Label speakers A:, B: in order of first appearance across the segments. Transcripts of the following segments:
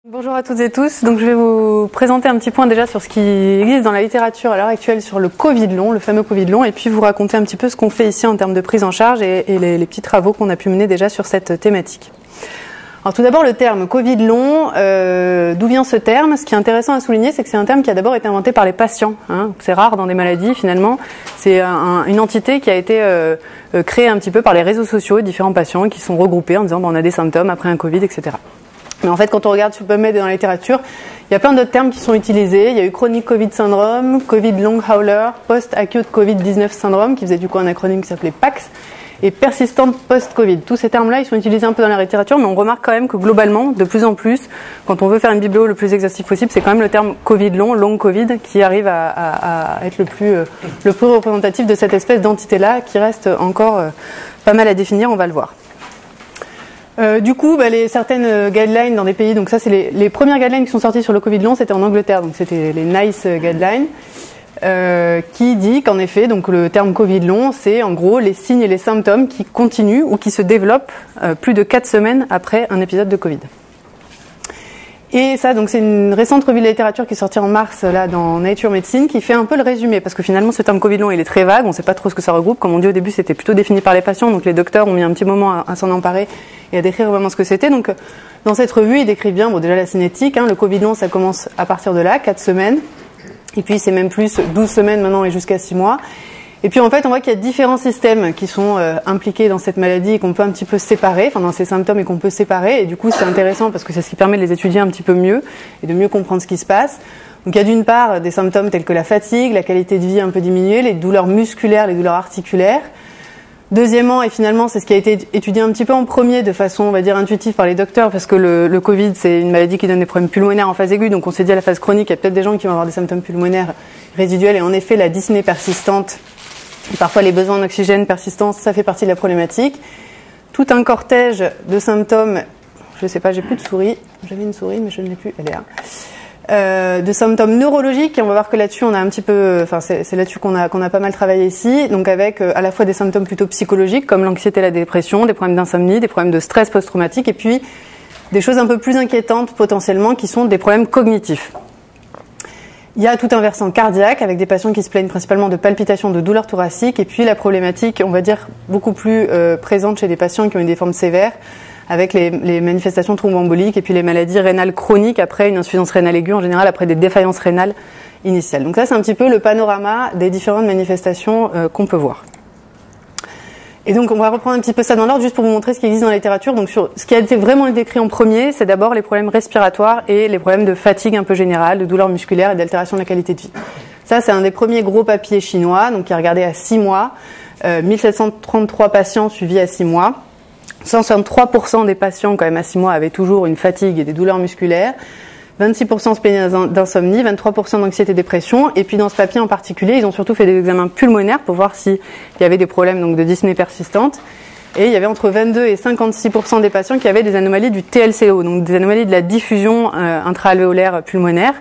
A: Bonjour à toutes et tous, donc je vais vous présenter un petit point déjà sur ce qui existe dans la littérature à l'heure actuelle sur le Covid long, le fameux Covid long, et puis vous raconter un petit peu ce qu'on fait ici en termes de prise en charge et les petits travaux qu'on a pu mener déjà sur cette thématique. Alors tout d'abord le terme Covid long, d'où vient ce terme? Ce qui est intéressant à souligner, c'est que c'est un terme qui a d'abord été inventé par les patients. C'est rare dans des maladies finalement, c'est une entité qui a été créée un petit peu par les réseaux sociaux, différents patients qui sont regroupés en disant on a des symptômes après un Covid, etc. Mais en fait, quand on regarde sur PubMed et dans la littérature, il y a plein d'autres termes qui sont utilisés. Il y a eu Chronic Covid Syndrome, Covid Long Hauler, Post-Acute Covid-19 Syndrome, qui faisait du coup un acronyme qui s'appelait PACS, et Persistent Post-Covid. Tous ces termes-là, ils sont utilisés un peu dans la littérature, mais on remarque quand même que globalement, de plus en plus, quand on veut faire une biblio le plus exhaustive possible, c'est quand même le terme Covid long, long Covid, qui arrive à être le plus représentatif de cette espèce d'entité-là, qui reste encore pas mal à définir, on va le voir. Du coup, certaines guidelines dans des pays, donc ça c'est les premières guidelines qui sont sorties sur le Covid long, c'était en Angleterre, donc c'était les NICE guidelines, qui dit qu'en effet, donc le terme Covid long, c'est en gros les signes et les symptômes qui continuent ou qui se développent plus de 4 semaines après un épisode de Covid. Et ça, donc c'est une récente revue de la littérature qui est sortie en mars là dans Nature Medicine, qui fait un peu le résumé, parce que finalement ce terme Covid long il est très vague, on ne sait pas trop ce que ça regroupe. Comme on dit au début, c'était plutôt défini par les patients, donc les docteurs ont mis un petit moment à s'en emparer et à décrire vraiment ce que c'était. Donc dans cette revue, ils décrivent bien, déjà la cinétique, le Covid long ça commence à partir de là, 4 semaines, et puis c'est même plus 12 semaines maintenant et jusqu'à 6 mois. Et puis en fait, on voit qu'il y a différents systèmes qui sont impliqués dans cette maladie et qu'on peut un petit peu séparer, enfin dans ces symptômes et qu'on peut séparer. Et du coup, c'est intéressant parce que c'est ce qui permet de les étudier un petit peu mieux et de mieux comprendre ce qui se passe. Donc il y a d'une part des symptômes tels que la fatigue, la qualité de vie un peu diminuée, les douleurs musculaires, les douleurs articulaires. Deuxièmement, et finalement, c'est ce qui a été étudié un petit peu en premier de façon, on va dire, intuitive par les docteurs, parce que le Covid, c'est une maladie qui donne des problèmes pulmonaires en phase aiguë, donc on s'est dit à la phase chronique, il y a peut-être des gens qui vont avoir des symptômes pulmonaires résiduels, et en effet, la dyspnée persistante, et parfois les besoins en oxygène persistants, ça fait partie de la problématique. Tout un cortège de symptômes, je sais pas, j'ai plus de souris, j'avais une souris, mais je ne l'ai plus, elle est là. De symptômes neurologiques, et on va voir que là-dessus on a un petit peu, enfin c'est là-dessus qu'on a pas mal travaillé ici, donc avec à la fois des symptômes plutôt psychologiques comme l'anxiété, la dépression, des problèmes d'insomnie, des problèmes de stress post-traumatique, et puis des choses un peu plus inquiétantes potentiellement qui sont des problèmes cognitifs. Il y a tout un versant cardiaque avec des patients qui se plaignent principalement de palpitations, de douleurs thoraciques, et puis la problématique, on va dire, beaucoup plus présente chez des patients qui ont eu des formes sévères, avec les manifestations thromboemboliques et puis les maladies rénales chroniques après une insuffisance rénale aiguë, en général après des défaillances rénales initiales. Donc ça, c'est un petit peu le panorama des différentes manifestations qu'on peut voir. Et donc on va reprendre un petit peu ça dans l'ordre, juste pour vous montrer ce qui existe dans la littérature. Donc sur ce qui a été vraiment décrit en premier, c'est d'abord les problèmes respiratoires et les problèmes de fatigue un peu générale, de douleurs musculaires et d'altération de la qualité de vie. Ça, c'est un des premiers gros papiers chinois, donc qui est regardé à 6 mois, 1733 patients suivis à 6 mois. 63% des patients quand même à 6 mois avaient toujours une fatigue et des douleurs musculaires, 26% se plaignaient d'insomnie, 23% d'anxiété et dépression, et puis dans ce papier en particulier, ils ont surtout fait des examens pulmonaires pour voir s'il y avait des problèmes donc, de dyspnée persistante, et il y avait entre 22 et 56% des patients qui avaient des anomalies du TLCO, donc des anomalies de la diffusion intra-alvéolaire pulmonaire.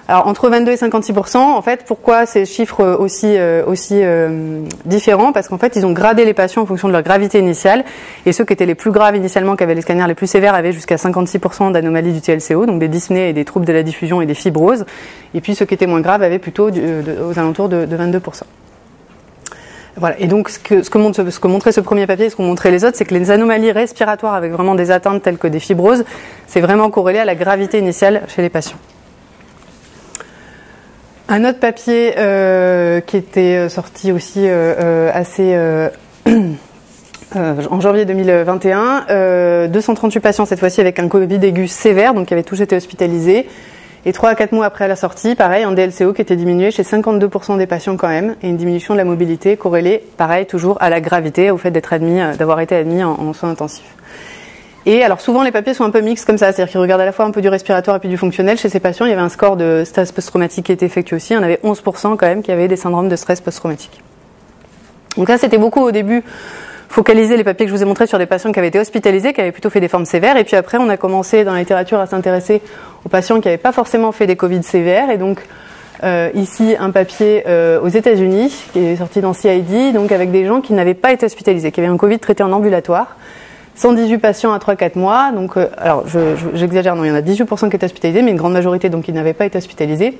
A: Alors entre 22 et 56%, en fait, pourquoi ces chiffres aussi différents? Parce qu'en fait, ils ont gradé les patients en fonction de leur gravité initiale, et ceux qui étaient les plus graves initialement, qui avaient les scanners les plus sévères, avaient jusqu'à 56% d'anomalies du TLCO, donc des dyspnées et des troubles de la diffusion et des fibroses, et puis ceux qui étaient moins graves avaient plutôt aux alentours de 22%. Voilà. Et donc, ce que montrait ce premier papier et ce qu'ont montré les autres, c'est que les anomalies respiratoires avec vraiment des atteintes telles que des fibroses, c'est vraiment corrélé à la gravité initiale chez les patients. Un autre papier qui était sorti aussi en janvier 2021, 238 patients cette fois-ci avec un Covid aigu sévère, donc qui avaient tous été hospitalisés, et 3 à 4 mois après la sortie, pareil, un DLCO qui était diminué chez 52% des patients quand même, et une diminution de la mobilité corrélée, pareil, toujours à la gravité, au fait d'avoir été admis en soins intensifs. Et alors souvent les papiers sont un peu mixtes comme ça, c'est-à-dire qu'ils regardent à la fois un peu du respiratoire et puis du fonctionnel. Chez ces patients, il y avait un score de stress post-traumatique qui était effectué aussi. On avait 11% quand même qui avaient des syndromes de stress post-traumatique. Donc là, c'était beaucoup au début focaliser les papiers que je vous ai montrés sur des patients qui avaient été hospitalisés, qui avaient plutôt fait des formes sévères. Et puis après, on a commencé dans la littérature à s'intéresser aux patients qui n'avaient pas forcément fait des Covid sévères. Et donc ici, un papier aux États-Unis qui est sorti dans CID, donc avec des gens qui n'avaient pas été hospitalisés, qui avaient un Covid traité en ambulatoire. 118 patients à 3-4 mois. Donc, alors, j'exagère, non, il y en a 18% qui étaient hospitalisés, mais une grande majorité donc qui n'avaient pas été hospitalisés.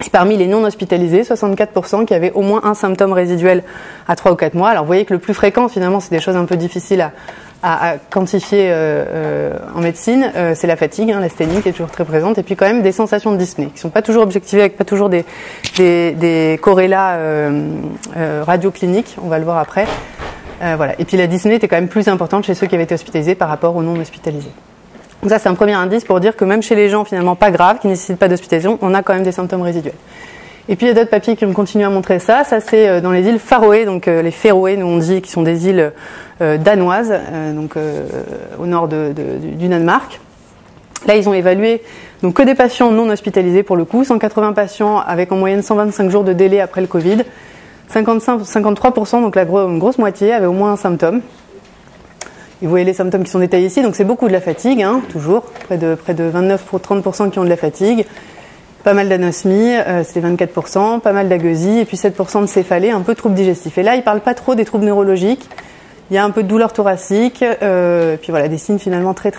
A: Et parmi les non hospitalisés, 64% qui avaient au moins un symptôme résiduel à 3 ou 4 mois. Alors, vous voyez que le plus fréquent, finalement, c'est des choses un peu difficiles à quantifier en médecine, c'est la fatigue, l'asthénie qui est toujours très présente, et puis quand même des sensations de dyspnée qui sont pas toujours objectivées, avec pas toujours des corrélats radiocliniques, on va le voir après. Voilà. Et puis la dyspnée était quand même plus importante chez ceux qui avaient été hospitalisés par rapport aux non hospitalisés. Donc ça, c'est un premier indice pour dire que même chez les gens finalement pas graves, qui ne nécessitent pas d'hospitalisation, on a quand même des symptômes résiduels. Et puis il y a d'autres papiers qui ont continué à montrer ça. Ça, c'est dans les îles Faroé, donc les Féroé, nous on dit, qui sont des îles danoises, au nord du Danemark. Là, ils ont évalué donc que des patients non hospitalisés pour le coup, 180 patients avec en moyenne 125 jours de délai après le Covid. 53%, donc une grosse moitié, avaient au moins un symptôme. Et vous voyez les symptômes qui sont détaillés ici, donc c'est beaucoup de la fatigue, toujours, près de 29-30% qui ont de la fatigue, pas mal d'anosmie, c'est 24%, pas mal d'agueusie, et puis 7% de céphalée, un peu de troubles digestifs. Et là, ils ne parlent pas trop des troubles neurologiques, il y a un peu de douleur thoracique, puis voilà, des signes finalement très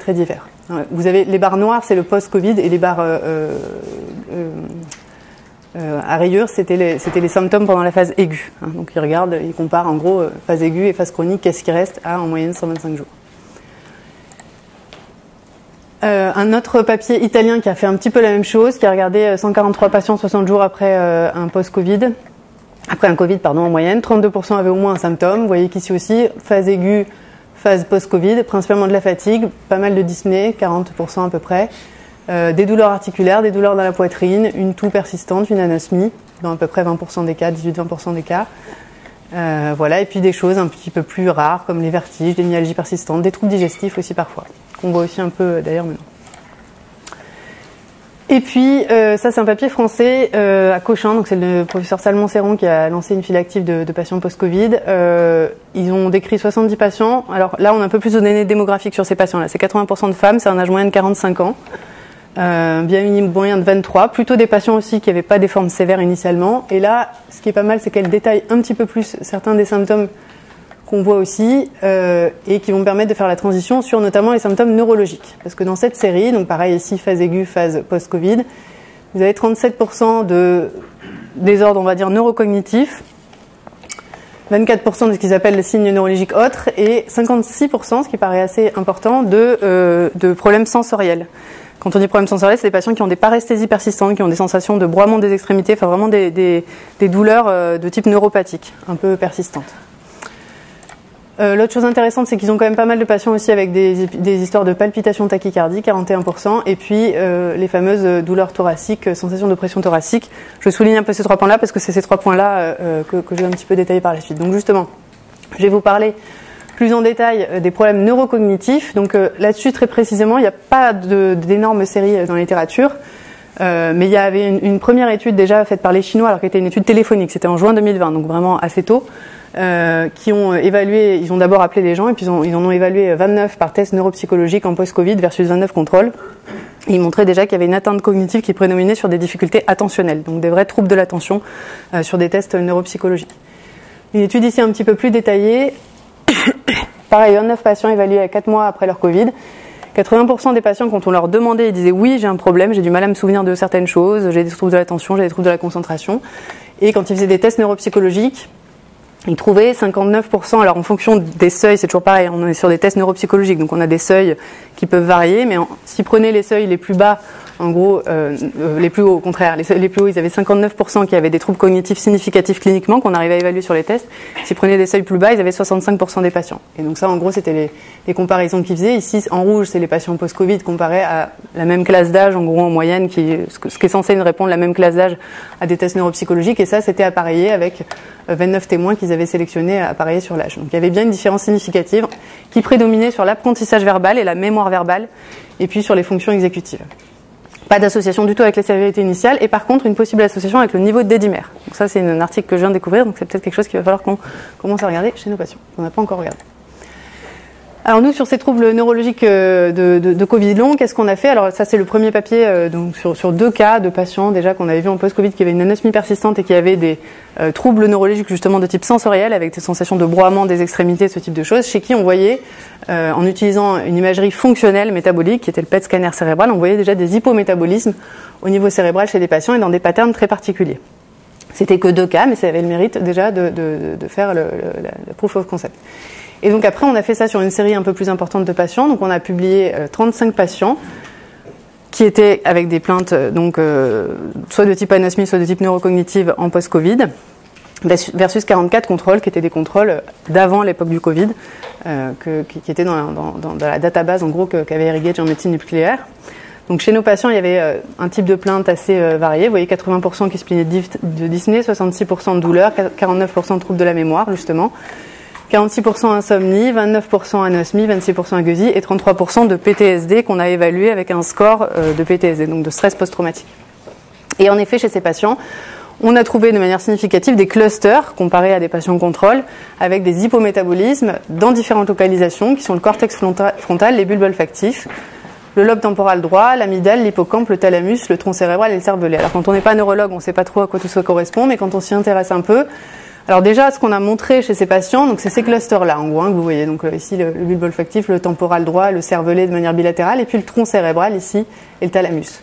A: divers. Vous avez les barres noires, c'est le post-Covid, et les barres à rayures, c'était les symptômes pendant la phase aiguë. Donc ils regardent, ils comparent en gros phase aiguë et phase chronique, qu'est-ce qui reste à en moyenne 125 jours. Un autre papier italien qui a fait un petit peu la même chose, qui a regardé 143 patients 60 jours après un post-Covid, après un Covid en moyenne, 32% avaient au moins un symptôme. Vous voyez qu'ici aussi, phase aiguë, phase post-Covid, principalement de la fatigue, pas mal de dyspnée, 40% à peu près. Des douleurs articulaires, des douleurs dans la poitrine, une toux persistante, une anosmie, dans à peu près 20% des cas, 18-20% des cas. Voilà, et puis des choses un petit peu plus rares, comme les vertiges, des myalgies persistantes, des troubles digestifs aussi parfois, qu'on voit aussi un peu d'ailleurs maintenant. Et puis, ça c'est un papier français à Cochin, donc c'est le professeur Salmon-Serron qui a lancé une file active de patients post-Covid. Ils ont décrit 70 patients. Alors là, on a un peu plus de données démographiques sur ces patients-là. C'est 80% de femmes, c'est un âge moyen de 45 ans. Bien moyen de 23, plutôt des patients aussi qui n'avaient pas des formes sévères initialement. Et là, ce qui est pas mal, c'est qu'elle détaille un petit peu plus certains des symptômes qu'on voit aussi et qui vont permettre de faire la transition sur notamment les symptômes neurologiques. Parce que dans cette série, donc pareil ici, phase aiguë, phase post-Covid, vous avez 37% de désordres, on va dire, neurocognitifs, 24% de ce qu'ils appellent le signe neurologique autre et 56%, ce qui paraît assez important, de problèmes sensoriels. Quand on dit problèmes sensoriels, c'est des patients qui ont des paresthésies persistantes, qui ont des sensations de broiement des extrémités, enfin vraiment des douleurs de type neuropathique, un peu persistantes. L'autre chose intéressante, c'est qu'ils ont quand même pas mal de patients aussi avec des histoires de palpitations tachycardies, 41%, et puis les fameuses douleurs thoraciques, sensations de pression thoracique. Je souligne un peu ces 3 points-là parce que c'est ces 3 points-là que je vais un petit peu détailler par la suite. Donc justement, je vais vous parler plus en détail des problèmes neurocognitifs. Donc là-dessus, très précisément, il n'y a pas d'énormes séries dans la littérature, mais il y avait une première étude déjà faite par les Chinois, alors qui était une étude téléphonique, c'était en juin 2020, donc vraiment assez tôt, qui ont évalué, ils ont d'abord appelé les gens, et puis ils en ont évalué 29 par test neuropsychologique en post-Covid versus 29 contrôles. Et ils montraient déjà qu'il y avait une atteinte cognitive qui prédominait sur des difficultés attentionnelles, donc des vrais troubles de l'attention sur des tests neuropsychologiques. Une étude ici un petit peu plus détaillée. Pareil, 29 patients évalués à 4 mois après leur Covid. 80% des patients, quand on leur demandait, ils disaient oui, j'ai un problème, j'ai du mal à me souvenir de certaines choses, j'ai des troubles de l'attention, j'ai des troubles de la concentration. Et quand ils faisaient des tests neuropsychologiques, ils trouvaient 59%, alors en fonction des seuils, c'est toujours pareil, on est sur des tests neuropsychologiques, donc on a des seuils qui peuvent varier, mais s'ils prenaient les seuils les plus bas, en gros, les plus hauts, au contraire, les plus hauts, ils avaient 59% qui avaient des troubles cognitifs significatifs cliniquement, qu'on arrivait à évaluer sur les tests. S'ils prenaient des seuils plus bas, ils avaient 65% des patients. Et donc ça, en gros, c'était les comparaisons qu'ils faisaient. Ici, en rouge, c'est les patients post-Covid comparés à la même classe d'âge, en gros, en moyenne, ce qui est censé répondre la même classe d'âge à des tests neuropsychologiques. Et ça, c'était appareillé avec 29 témoins qu'ils avaient sélectionnés à appareiller sur l'âge. Donc il y avait bien une différence significative qui prédominait sur l'apprentissage verbal et la mémoire verbale, et puis sur les fonctions exécutives. Pas d'association du tout avec la sévérité initiale, et par contre une possible association avec le niveau de dédimère. Donc ça, c'est un article que je viens de découvrir, donc c'est peut-être quelque chose qu'il va falloir qu'on commence à regarder chez nos patients, qu'on n'a pas encore regardé. Alors nous, sur ces troubles neurologiques de Covid long, qu'est-ce qu'on a fait? Alors ça, c'est le premier papier donc sur 2 cas de patients déjà qu'on avait vu en post-Covid qui avaient une anosmie persistante et qui avaient des troubles neurologiques justement de type sensoriel avec des sensations de broiement des extrémités, ce type de choses, chez qui on voyait, en utilisant une imagerie fonctionnelle métabolique qui était le PET scanner cérébral, on voyait déjà des hypométabolismes au niveau cérébral chez des patients et dans des patterns très particuliers. C'était que 2 cas, mais ça avait le mérite déjà de faire le proof of concept. Et donc après, on a fait ça sur une série un peu plus importante de patients. Donc on a publié 35 patients qui étaient avec des plaintes donc soit de type anosmie, soit de type neurocognitive en post-Covid, versus 44 contrôles qui étaient des contrôles d'avant l'époque du Covid, qui étaient dans la database en gros qu'avait Heritage en médecine nucléaire. Donc chez nos patients, il y avait un type de plainte assez varié. Vous voyez 80% qui se plaignaient de dyspnée, 66% de douleur, 49% de troubles de la mémoire justement. 46% insomnie, 29% anosmie, 26% agueusie et 33% de PTSD qu'on a évalué avec un score de PTSD, donc de stress post-traumatique. Et en effet, chez ces patients, on a trouvé de manière significative des clusters comparés à des patients contrôle avec des hypométabolismes dans différentes localisations qui sont le cortex frontal, les bulbes olfactifs, le lobe temporal droit, l'amygdale, l'hippocampe, le thalamus, le tronc cérébral et le cervelet. Alors quand on n'est pas neurologue, on ne sait pas trop à quoi tout ça correspond, mais quand on s'y intéresse un peu, alors déjà, ce qu'on a montré chez ces patients, donc c'est ces clusters-là, en gros, que vous voyez. Donc ici, le bulbe olfactif, le temporal droit, le cervelet de manière bilatérale, et puis le tronc cérébral ici, et le thalamus.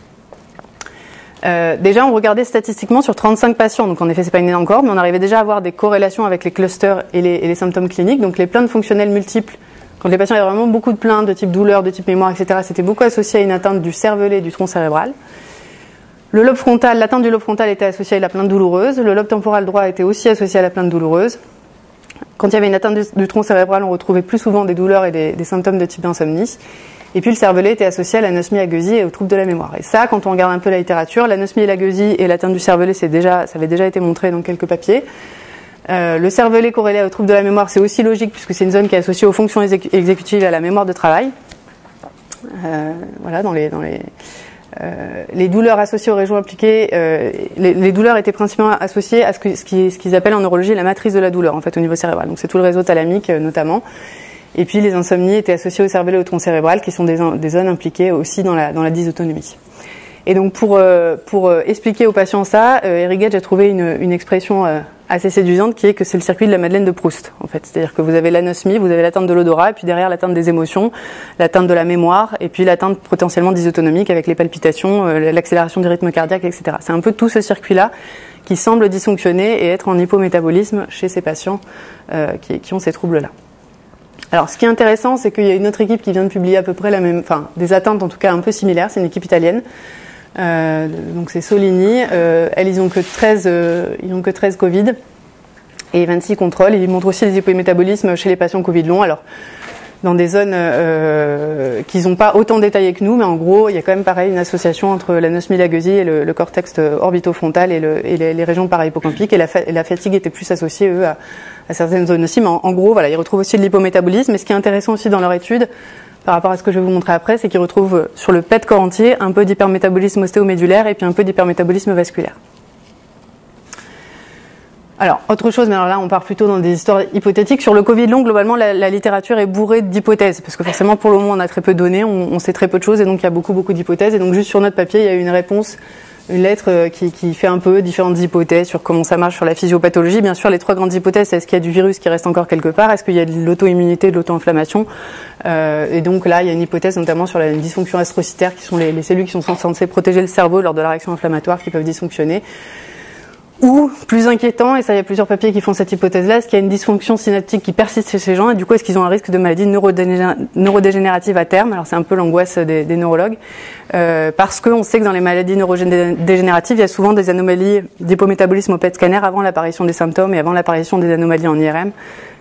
A: Déjà, on regardait statistiquement sur 35 patients, donc en effet, c'est pas une énorme cohorte, mais on arrivait déjà à avoir des corrélations avec les clusters et les symptômes cliniques. Donc les plaintes fonctionnelles multiples, quand les patients avaient vraiment beaucoup de plaintes de type douleur, de type mémoire, etc., c'était beaucoup associé à une atteinte du cervelet et du tronc cérébral. Le lobe frontal, l'atteinte du lobe frontal était associée à la plainte douloureuse. Le lobe temporal droit était aussi associé à la plainte douloureuse. Quand il y avait une atteinte du tronc cérébral, on retrouvait plus souvent des douleurs et des symptômes de type insomnie. Et puis le cervelet était associé à l'anosmie agueusie et aux troubles de la mémoire. Et ça, quand on regarde un peu la littérature, l'anosmie et l'agueusie et l'atteinte du cervelet, ça avait déjà été montré dans quelques papiers. Le cervelet corrélé aux troubles de la mémoire, c'est aussi logique puisque c'est une zone qui est associée aux fonctions exécutives et à la mémoire de travail. Voilà, les douleurs associées aux régions impliquées, les douleurs étaient principalement associées à ce qu'ils appellent en neurologie la matrice de la douleur, en fait, au niveau cérébral. Donc c'est tout le réseau thalamique notamment. Et puis les insomnies étaient associées au cervelet et au tronc cérébral, qui sont des zones impliquées aussi dans la dysautonomie. Et donc pour expliquer aux patients ça, Eric Gage a trouvé une expression assez séduisante qui est que c'est le circuit de la Madeleine de Proust, en fait. C'est-à-dire que vous avez l'anosmie, vous avez l'atteinte de l'odorat, et puis derrière l'atteinte des émotions, l'atteinte de la mémoire, et puis l'atteinte potentiellement dysautonomique avec les palpitations, l'accélération du rythme cardiaque, etc. C'est un peu tout ce circuit-là qui semble dysfonctionner et être en hypométabolisme chez ces patients qui ont ces troubles-là. Alors, ce qui est intéressant, c'est qu'il y a une autre équipe qui vient de publier à peu près des atteintes en tout cas un peu similaires. C'est une équipe italienne. Donc c'est Solini. Ils ont que 13 Covid et 26 contrôles. Ils montrent aussi des hypométabolismes chez les patients Covid long. Alors, dans des zones qu'ils n'ont pas autant détaillées que nous, mais en gros, il y a quand même pareil une association entre l'anosmie, l'agueusie et le cortex orbitofrontal et les régions parahippocampiques. Et la fatigue était plus associée, eux, à certaines zones aussi. Mais en gros, voilà, ils retrouvent aussi de l'hypométabolisme. Et ce qui est intéressant aussi dans leur étude, par rapport à ce que je vais vous montrer après, c'est qu'ils retrouvent sur le PET corps entier un peu d'hypermétabolisme ostéomédulaire et puis un peu d'hypermétabolisme vasculaire. Alors, autre chose, mais alors là, on part plutôt dans des histoires hypothétiques. Sur le Covid long, globalement, la littérature est bourrée d'hypothèses, parce que forcément, pour le moment, on a très peu de données, on sait très peu de choses, et donc il y a beaucoup d'hypothèses. Et donc, juste sur notre papier, il y a une réponse, une lettre qui fait un peu différentes hypothèses sur comment ça marche sur la physiopathologie. Bien sûr, les 3 grandes hypothèses, c'est est-ce qu'il y a du virus qui reste encore quelque part, est-ce qu'il y a de l'auto-immunité, de l'auto-inflammation, et donc là, il y a une hypothèse notamment sur la dysfonction astrocytaire, qui sont les cellules qui sont censées protéger le cerveau lors de la réaction inflammatoire, qui peuvent dysfonctionner. Ou, plus inquiétant, et ça il y a plusieurs papiers qui font cette hypothèse-là, est-ce qu'il y a une dysfonction synaptique qui persiste chez ces gens, et du coup est-ce qu'ils ont un risque de maladie neurodégénérative à terme? Alors c'est un peu l'angoisse des neurologues, parce qu'on sait que dans les maladies neurodégénératives, il y a souvent des anomalies d'hypométabolisme au PET scanner avant l'apparition des symptômes et avant l'apparition des anomalies en IRM.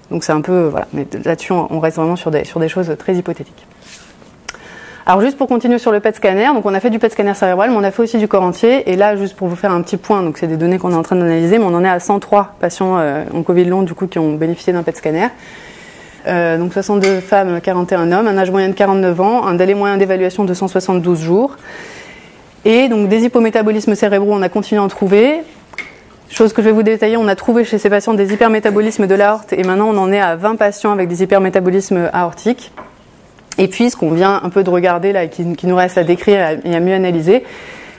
A: Donc c'est un peu, voilà, mais là-dessus on reste vraiment sur des choses très hypothétiques. Alors juste pour continuer sur le PET scanner, donc on a fait du PET scanner cérébral, mais on a fait aussi du corps entier. Et là, juste pour vous faire un petit point, donc c'est des données qu'on est en train d'analyser, mais on en est à 103 patients en Covid long, du coup, qui ont bénéficié d'un PET scanner. Donc 62 femmes, 41 hommes, un âge moyen de 49 ans, un délai moyen d'évaluation de 172 jours. Et donc des hypométabolismes cérébraux, on a continué à en trouver. Chose que je vais vous détailler, on a trouvé chez ces patients des hypermétabolismes de l'aorte, et maintenant on en est à 20 patients avec des hypermétabolismes aortiques. Et puis, ce qu'on vient un peu de regarder là et qui nous reste à décrire et à mieux analyser,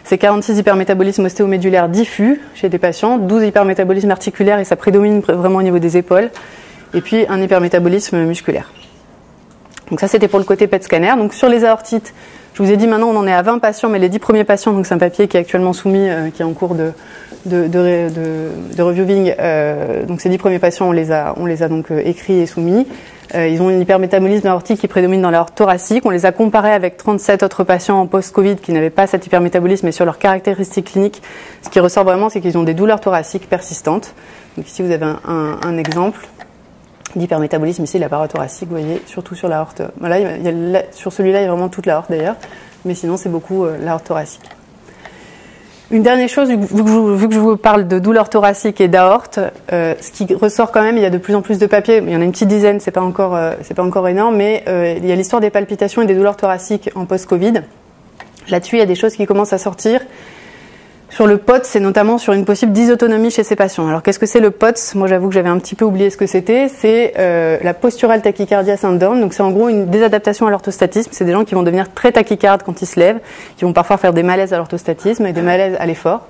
A: c'est 46 hypermétabolismes ostéomédulaires diffus chez des patients, 12 hypermétabolismes articulaires et ça prédomine vraiment au niveau des épaules, et puis un hypermétabolisme musculaire. Donc ça, c'était pour le côté PET scanner. Donc sur les aortites, je vous ai dit maintenant on en est à 20 patients, mais les 10 premiers patients, donc c'est un papier qui est actuellement soumis, qui est en cours de reviewing. Donc ces 10 premiers patients, on les a donc écrits et soumis. Ils ont un hypermétabolisme aortique qui prédomine dans l'aorte thoracique. On les a comparés avec 37 autres patients en post-Covid qui n'avaient pas cet hypermétabolisme, et sur leurs caractéristiques cliniques, ce qui ressort vraiment, c'est qu'ils ont des douleurs thoraciques persistantes. Donc ici, vous avez un exemple d'hypermétabolisme, ici la parothoracique, vous voyez, surtout sur l'aorte. Voilà, sur celui-là, il y a vraiment toute l'aorte d'ailleurs, mais sinon c'est beaucoup l'aorte thoracique. Une dernière chose, vu que je vous parle de douleurs thoraciques et d'aorte, ce qui ressort quand même, il y a de plus en plus de papiers, il y en a une petite dizaine, c'est pas encore énorme, mais il y a l'histoire des palpitations et des douleurs thoraciques en post-Covid. Là-dessus, il y a des choses qui commencent à sortir. Sur le POTS, c'est notamment sur une possible dysautonomie chez ces patients. Alors qu'est-ce que c'est le POTS? Moi j'avoue que j'avais un petit peu oublié ce que c'était. C'est la postural tachycardia syndrome. Donc c'est en gros une désadaptation à l'orthostatisme. C'est des gens qui vont devenir très tachycardes quand ils se lèvent, qui vont parfois faire des malaises à l'orthostatisme et des malaises à l'effort.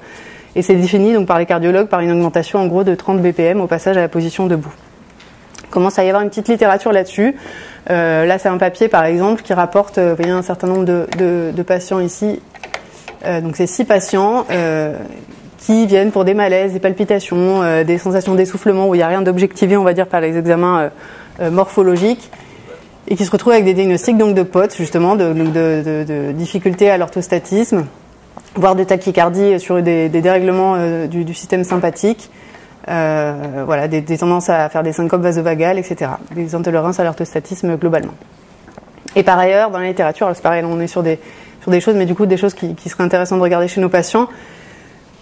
A: Et c'est défini donc par les cardiologues par une augmentation en gros de 30 BPM au passage à la position debout. Il commence à y avoir une petite littérature là-dessus. Là c'est un papier par exemple qui rapporte vous voyez, un certain nombre de patients ici. Donc c'est 6 patients qui viennent pour des malaises, des palpitations, des sensations d'essoufflement où il n'y a rien d'objectivé, on va dire, par les examens morphologiques, et qui se retrouvent avec des diagnostics donc de POTS, justement, de difficultés à l'orthostatisme, voire de tachycardie sur des dérèglements du système sympathique, voilà, des tendances à faire des syncopes vasovagales, etc. Des intolérances à l'orthostatisme globalement. Et par ailleurs, dans la littérature, alors c'est pareil, on est sur des choses, mais du coup des choses qui seraient intéressantes de regarder chez nos patients.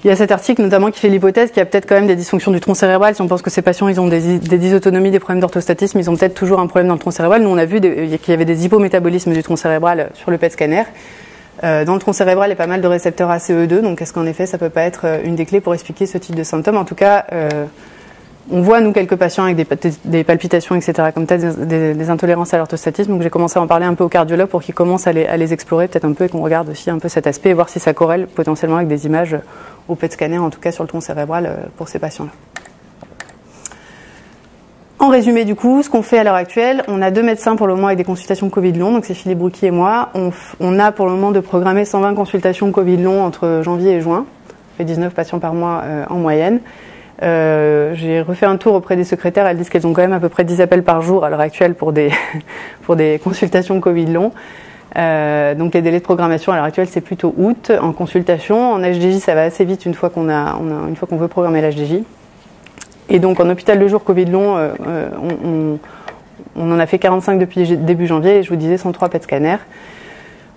A: Il y a cet article notamment qui fait l'hypothèse qu'il y a peut-être quand même des dysfonctions du tronc cérébral. Si on pense que ces patients ils ont des dysautonomies, des problèmes d'orthostatisme, ils ont peut-être toujours un problème dans le tronc cérébral. Nous on a vu qu'il y avait des hypométabolismes du tronc cérébral sur le PET scanner. Dans le tronc cérébral, il y a pas mal de récepteurs ACE2, donc est-ce qu'en effet ça peut pas être une des clés pour expliquer ce type de symptômes? En tout cas, on voit, nous, quelques patients avec des palpitations, etc., comme peut-être des intolérances à l'orthostatisme. Donc j'ai commencé à en parler un peu au cardiologue pour qu'ils commencent à les explorer peut-être un peu et qu'on regarde aussi un peu cet aspect et voir si ça corrèle potentiellement avec des images au PET scanner, en tout cas sur le tronc cérébral pour ces patients-là. En résumé, du coup, ce qu'on fait à l'heure actuelle, on a 2 médecins pour le moment avec des consultations Covid long, donc c'est Philippe Broucky et moi. On a pour le moment de programmer 120 consultations Covid long entre janvier et juin. On fait 19 patients par mois en moyenne. J'ai refait un tour auprès des secrétaires, elles disent qu'elles ont quand même à peu près 10 appels par jour à l'heure actuelle pour des consultations Covid long. Donc les délais de programmation à l'heure actuelle c'est plutôt août en consultation. En HDJ ça va assez vite une fois qu'on veut programmer l'HDJ. Et donc en hôpital de jour Covid long, on en a fait 45 depuis début janvier et je vous disais 103 PET scanners.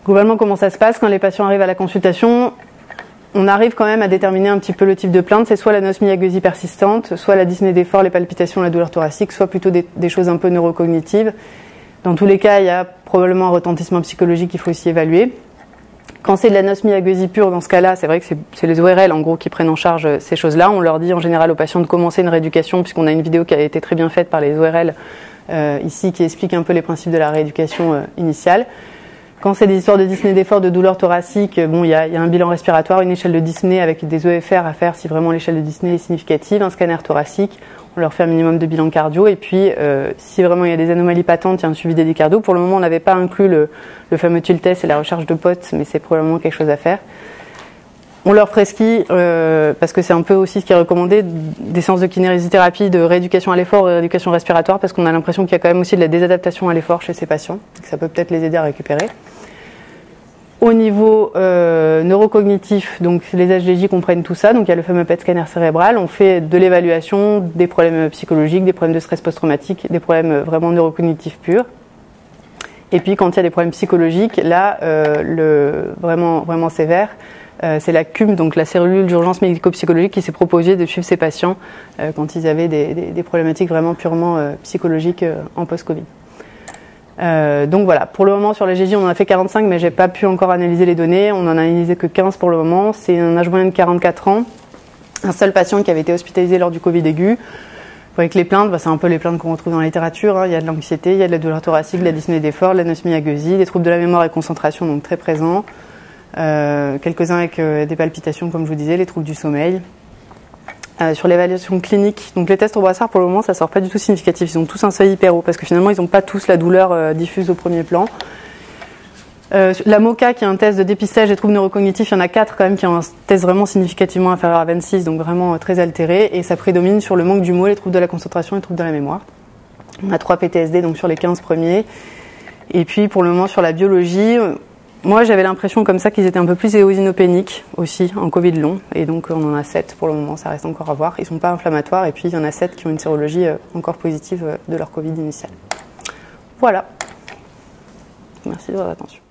A: Globalement comment ça se passe quand les patients arrivent à la consultation? On arrive quand même à déterminer un petit peu le type de plainte. C'est soit l'anosmie-agueusie persistante, soit la dyspnée d'effort, les palpitations, la douleur thoracique, soit plutôt des choses un peu neurocognitives. Dans tous les cas, il y a probablement un retentissement psychologique qu'il faut aussi évaluer. Quand c'est de l'anosmie-agueusie pure, dans ce cas-là, c'est vrai que c'est les ORL en gros qui prennent en charge ces choses-là. On leur dit en général aux patients de commencer une rééducation, puisqu'on a une vidéo qui a été très bien faite par les ORL ici, qui explique un peu les principes de la rééducation initiale. Quand c'est des histoires de dyspnée d'effort, de douleur thoracique, bon, il y a un bilan respiratoire, une échelle de dyspnée avec des EFR à faire si vraiment l'échelle de dyspnée est significative, un scanner thoracique, on leur fait un minimum de bilan cardio, et puis si vraiment il y a des anomalies patentes, il y a un suivi des cardio. Pour le moment, on n'avait pas inclus le fameux TUL test et la recherche de POTS, mais c'est probablement quelque chose à faire. On leur prescrit, parce que c'est un peu aussi ce qui est recommandé, des séances de kinésithérapie, de rééducation à l'effort, rééducation respiratoire, parce qu'on a l'impression qu'il y a quand même aussi de la désadaptation à l'effort chez ces patients, que ça peut peut-être les aider à récupérer. Au niveau neurocognitif, donc les HDJ comprennent tout ça, donc il y a le fameux PET scanner cérébral, on fait de l'évaluation des problèmes psychologiques, des problèmes de stress post-traumatique, des problèmes vraiment neurocognitifs purs. Et puis quand il y a des problèmes psychologiques, là, vraiment sévère, c'est la CUM, donc la cellule d'urgence médico-psychologique, qui s'est proposée de suivre ces patients quand ils avaient des problématiques vraiment purement psychologiques en post-Covid. Donc voilà, pour le moment sur la GJ on en a fait 45, mais j'ai pas pu encore analyser les données, on en a analysé que 15 pour le moment. C'est un âge moyen de 44 ans, un seul patient qui avait été hospitalisé lors du Covid aigu, Avec les plaintes, c'est un peu les plaintes qu'on retrouve dans la littérature. Il y a de l'anxiété, il y a de la douleur thoracique, de la dyspnée d'effort, de l'anosmie-agueusie, des troubles de la mémoire et concentration, donc très présents. Quelques-uns avec des palpitations, comme je vous disais, les troubles du sommeil. Sur l'évaluation clinique, donc les tests au brassard, pour le moment, ça sort pas du tout significatif. Ils ont tous un seuil hyper haut, parce que finalement, ils n'ont pas tous la douleur diffuse au premier plan. La MOCA, qui est un test de dépistage des troubles neurocognitifs, il y en a 4 quand même qui ont un test vraiment significativement inférieur à 26, donc vraiment très altéré, et ça prédomine sur le manque du mot, les troubles de la concentration et les troubles de la mémoire. On a 3 PTSD donc sur les 15 premiers. Et puis pour le moment sur la biologie, moi j'avais l'impression comme ça qu'ils étaient un peu plus éosinopéniques aussi en Covid long, et donc on en a 7 pour le moment, ça reste encore à voir. Ils ne sont pas inflammatoires, et puis il y en a 7 qui ont une sérologie encore positive de leur Covid initial. Voilà. Merci de votre attention.